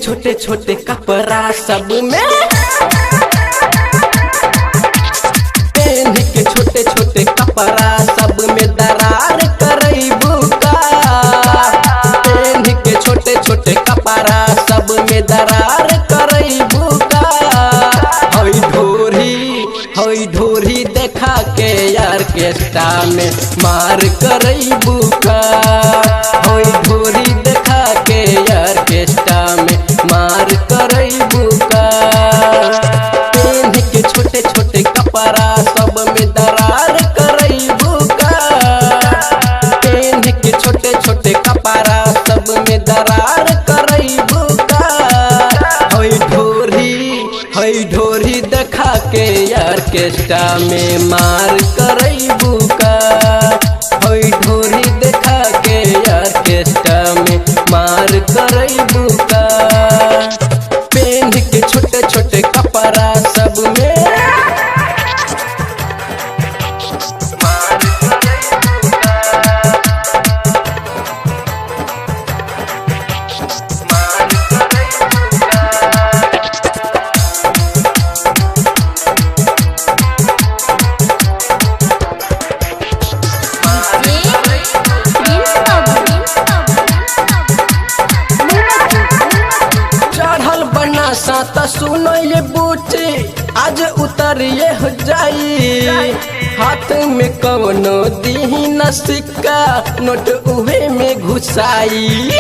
छोटे छोटे कपड़ा सब में, पहन के छोटे छोटे कपड़ा सब में दरार करैबू का, पहन के छोटे छोटे कपड़ा सब में दरार करैबू का। हई ढोरी देखा के यार केस्टा में मार करैबू का, हई ढोरी देखा के यार केस्टा में मार करैबू का। पहन के छोटे छोटे कपड़ा सब में दरार करैबू का, पहन के छोटे छोटे कपड़ा सब में दरार करैबू का। हई ढोरी देखा के यार केस्टा में मार करैबू का, हई ढोरी देखा के यार केस्टा में मार करैबू का। पहन के छोटे छोटे कपड़ा सब में साता सुनो ये बूटी आज उतरिए हो जाई, हाथ में कवनो दीही न सिक्का नोट उहे में घुसाई।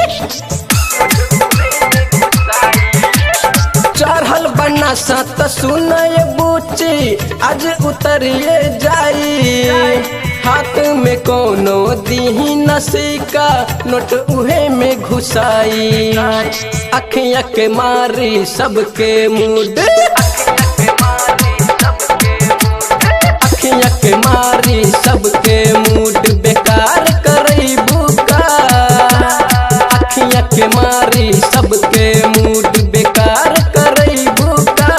चढ़ल बना सात सुनो ये बूटी आज उतरिए जाई, हाथ में कोनो दीही न सिक्का नोट उहे में घुसाई। अखियाँ के मारी सबके मूड, अखियाँ के मारी सबके मूड बेकार करैबू का, अखियाँ के मारी सबके मूड बेकार करैबू का।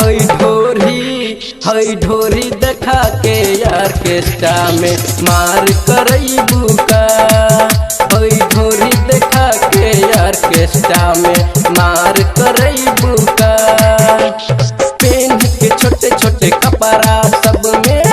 हई ढोरी देखा के यार केस्टा में मार करैबू का, हई ढोरी देखा के यार केस्टा में मार करैबू का। पहन के छोटे छोटे कपड़ा सब में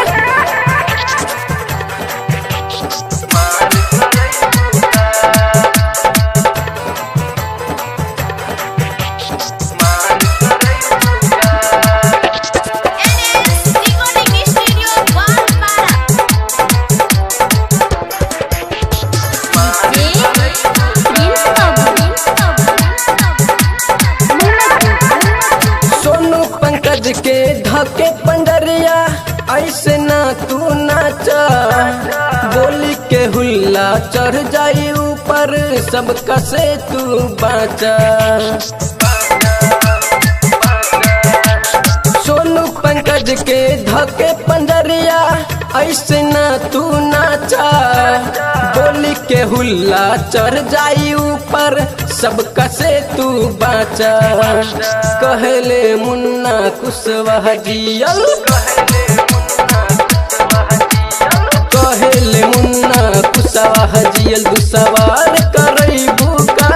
के धके पंडरिया ऐसे ना तू नाचा, बोली के हुल्ला चढ़ जाई ऊपर सबका से तू बाचा। सोनू पंकज के धके पंडरिया ऐसे ना तू नाचा, बोली के हुल्ला चढ़ जाई ऊपर सबका से तू बाचा। कहले मुन्ना कुशवाहा जियल, कहले मुन्ना कुशवाहा जियल दुसवार करैबू का,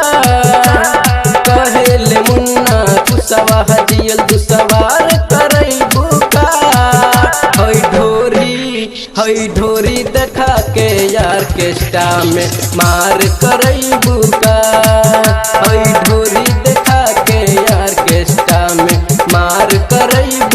कहले मुन्ना कुशवाहा जियल दुसवार करैबू का। हई ढोरी देखा के यार केस्टा में मार करैबू का, हई ढोरी देखा के यार केस्टा में मार करैबू